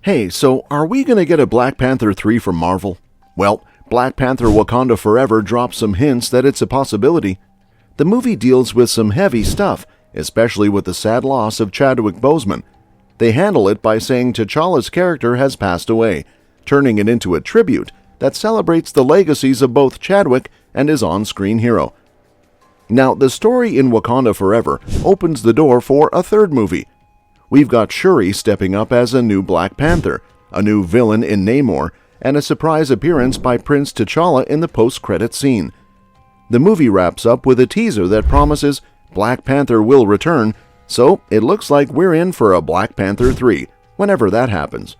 Hey, so are we going to get a Black Panther 3 from Marvel? Well, Black Panther Wakanda Forever drops some hints that it's a possibility. The movie deals with some heavy stuff, especially with the sad loss of Chadwick Boseman. They handle it by saying T'Challa's character has passed away, turning it into a tribute that celebrates the legacies of both Chadwick and his on-screen hero. Now, the story in Wakanda Forever opens the door for a third movie. We've got Shuri stepping up as a new Black Panther, a new villain in Namor, and a surprise appearance by Prince T'Challa in the post-credit scene. The movie wraps up with a teaser that promises Black Panther will return, so it looks like we're in for a Black Panther 3, whenever that happens.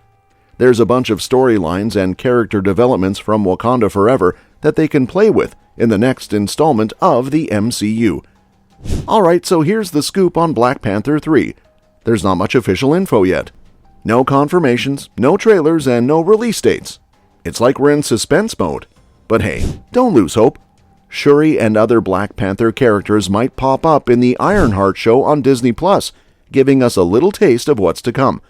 There's a bunch of storylines and character developments from Wakanda Forever that they can play with in the next installment of the MCU. Alright, so here's the scoop on Black Panther 3. There's not much official info yet. No confirmations, no trailers, and no release dates. It's like we're in suspense mode. But hey, don't lose hope. Shuri and other Black Panther characters might pop up in the Ironheart show on Disney+, giving us a little taste of what's to come.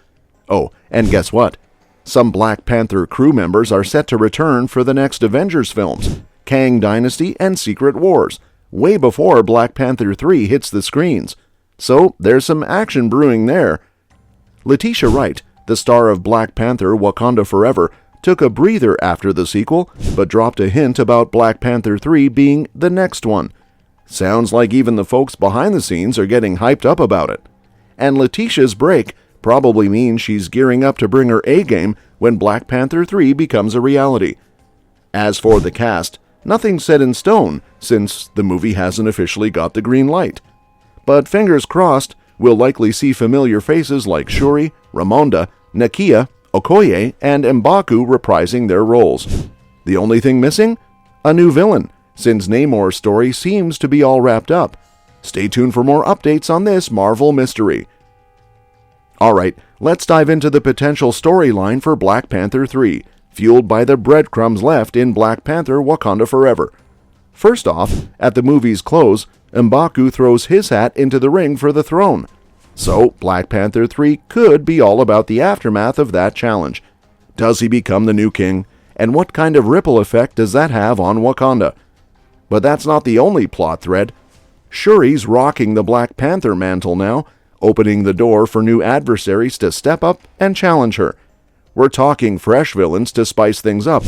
Oh, and guess what? Some Black Panther crew members are set to return for the next Avengers films, Kang Dynasty and Secret Wars, way before Black Panther 3 hits the screens. So there's some action brewing there. Letitia Wright, the star of Black Panther Wakanda Forever, took a breather after the sequel, but dropped a hint about Black Panther 3 being the next one. Sounds like even the folks behind the scenes are getting hyped up about it. And Letitia's break probably means she's gearing up to bring her A-game when Black Panther 3 becomes a reality. As for the cast, nothing's set in stone since the movie hasn't officially got the green light. But fingers crossed, we'll likely see familiar faces like Shuri, Ramonda, Nakia, Okoye, and M'Baku reprising their roles. The only thing missing? A new villain, since Namor's story seems to be all wrapped up. Stay tuned for more updates on this Marvel mystery. Alright, let's dive into the potential storyline for Black Panther 3, fueled by the breadcrumbs left in Black Panther Wakanda Forever. First off, at the movie's close, M'Baku throws his hat into the ring for the throne. So, Black Panther 3 could be all about the aftermath of that challenge. Does he become the new king? And what kind of ripple effect does that have on Wakanda? But that's not the only plot thread. Shuri's rocking the Black Panther mantle now, opening the door for new adversaries to step up and challenge her. We're talking fresh villains to spice things up.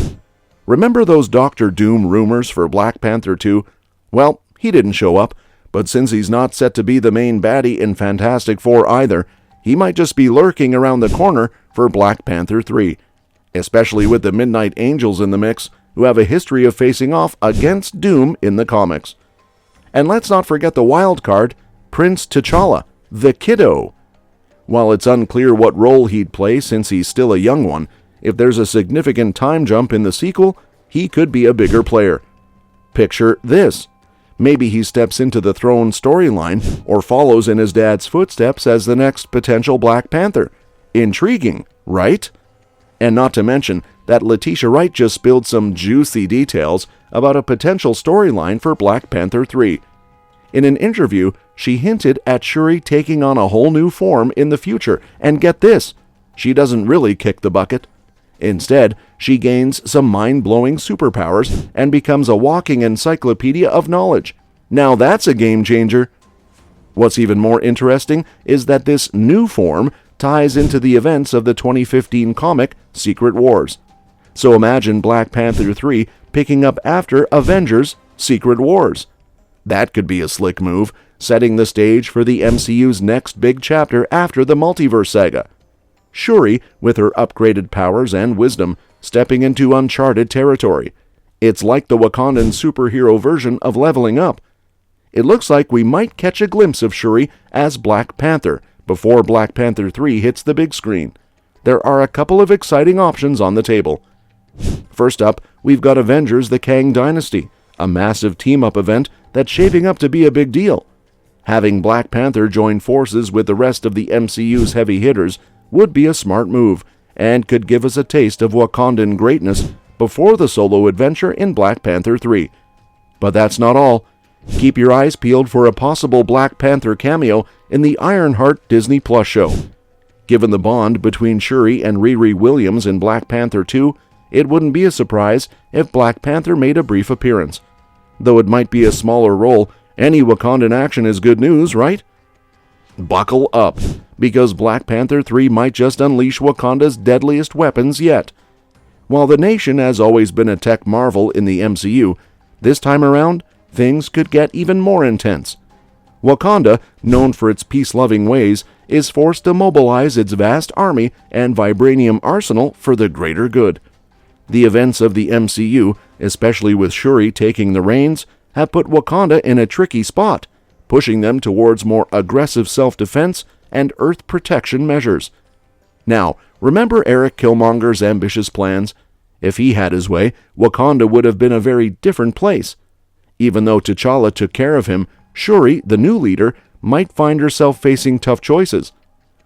Remember those Doctor Doom rumors for Black Panther 2? Well, he didn't show up, but since he's not set to be the main baddie in Fantastic Four either, he might just be lurking around the corner for Black Panther 3, especially with the Midnight Angels in the mix, who have a history of facing off against Doom in the comics. And let's not forget the wild card, Prince T'Challa, the kiddo. While it's unclear what role he'd play since he's still a young one, if there's a significant time jump in the sequel, he could be a bigger player. Picture this. Maybe he steps into the throne storyline or follows in his dad's footsteps as the next potential Black Panther. Intriguing, right? And not to mention that Letitia Wright just spilled some juicy details about a potential storyline for Black Panther 3. In an interview, she hinted at Shuri taking on a whole new form in the future, and get this, she doesn't really kick the bucket. Instead, she gains some mind-blowing superpowers and becomes a walking encyclopedia of knowledge. Now that's a game changer. What's even more interesting is that this new form ties into the events of the 2015 comic Secret Wars. So imagine Black Panther 3 picking up after Avengers Secret Wars. That could be a slick move, setting the stage for the MCU's next big chapter after the multiverse saga. Shuri, with her upgraded powers and wisdom, stepping into uncharted territory. It's like the Wakandan superhero version of leveling up. It looks like we might catch a glimpse of Shuri as Black Panther before Black Panther 3 hits the big screen. There are a couple of exciting options on the table. First up, we've got Avengers The Kang Dynasty, a massive team-up event that's shaping up to be a big deal. Having Black Panther join forces with the rest of the MCU's heavy hitters would be a smart move, and could give us a taste of Wakandan greatness before the solo adventure in Black Panther 3. But that's not all. Keep your eyes peeled for a possible Black Panther cameo in the Ironheart Disney Plus show. Given the bond between Shuri and Riri Williams in Black Panther 2, it wouldn't be a surprise if Black Panther made a brief appearance. Though it might be a smaller role, any Wakandan action is good news, right? Buckle up, because Black Panther 3 might just unleash Wakanda's deadliest weapons yet. While the nation has always been a tech marvel in the MCU, this time around, things could get even more intense. Wakanda, known for its peace-loving ways, is forced to mobilize its vast army and vibranium arsenal for the greater good. The events of the MCU, especially with Shuri taking the reins, have put Wakanda in a tricky spot, pushing them towards more aggressive self-defense and Earth protection measures. Now, remember Eric Killmonger's ambitious plans? If he had his way, Wakanda would have been a very different place. Even though T'Challa took care of him, Shuri, the new leader, might find herself facing tough choices.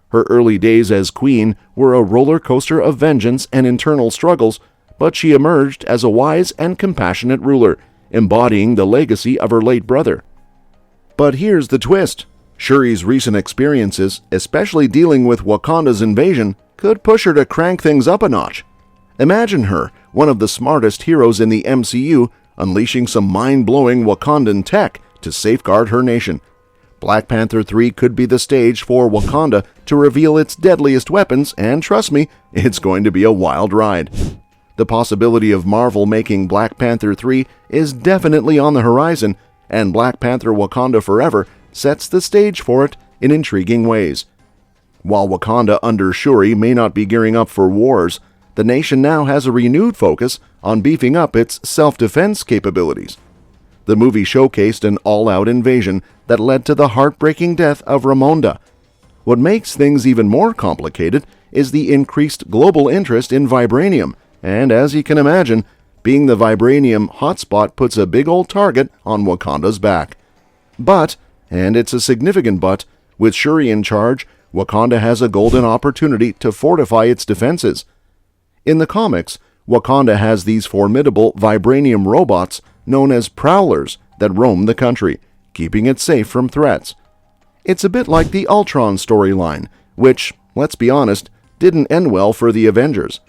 Her early days as queen were a roller coaster of vengeance and internal struggles, but she emerged as a wise and compassionate ruler, embodying the legacy of her late brother. But here's the twist. Shuri's recent experiences, especially dealing with Wakanda's invasion, could push her to crank things up a notch. Imagine her, one of the smartest heroes in the MCU, unleashing some mind-blowing Wakandan tech to safeguard her nation. Black Panther 3 could be the stage for Wakanda to reveal its deadliest weapons, and trust me, it's going to be a wild ride. The possibility of Marvel making Black Panther 3 is definitely on the horizon, and Black Panther Wakanda Forever sets the stage for it in intriguing ways. While Wakanda under Shuri may not be gearing up for wars, the nation now has a renewed focus on beefing up its self-defense capabilities. The movie showcased an all-out invasion that led to the heartbreaking death of Ramonda. What makes things even more complicated is the increased global interest in vibranium, and as you can imagine, being the vibranium hotspot puts a big old target on Wakanda's back. But, and it's a significant but, with Shuri in charge, Wakanda has a golden opportunity to fortify its defenses. In the comics, Wakanda has these formidable vibranium robots known as prowlers that roam the country, keeping it safe from threats. It's a bit like the Ultron storyline, which, let's be honest, didn't end well for the Avengers.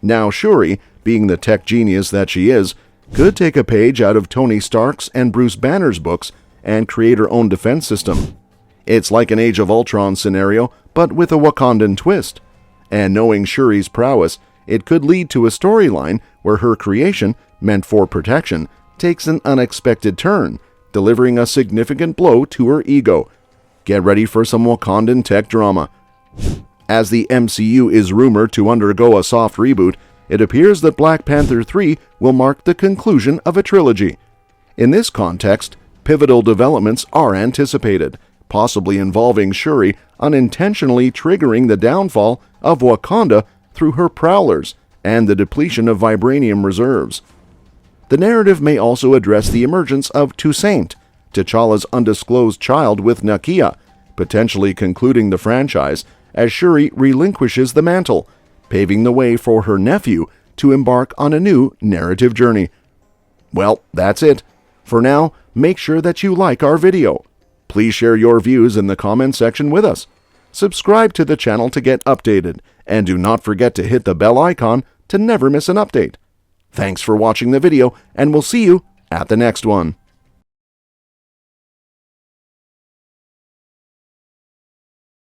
Now Shuri, being the tech genius that she is, could take a page out of Tony Stark's and Bruce Banner's books and create her own defense system. It's like an Age of Ultron scenario, but with a Wakandan twist. And knowing Shuri's prowess, it could lead to a storyline where her creation, meant for protection, takes an unexpected turn, delivering a significant blow to her ego. Get ready for some Wakandan tech drama. As the MCU is rumored to undergo a soft reboot, it appears that Black Panther 3 will mark the conclusion of a trilogy. In this context, pivotal developments are anticipated, possibly involving Shuri unintentionally triggering the downfall of Wakanda through her prowlers and the depletion of vibranium reserves. The narrative may also address the emergence of Toussaint, T'Challa's undisclosed child with Nakia, potentially concluding the franchise as Shuri relinquishes the mantle, paving the way for her nephew to embark on a new narrative journey. Well, that's it. For now, make sure that you like our video. Please share your views in the comment section with us. Subscribe to the channel to get updated, and do not forget to hit the bell icon to never miss an update. Thanks for watching the video, and we'll see you at the next one.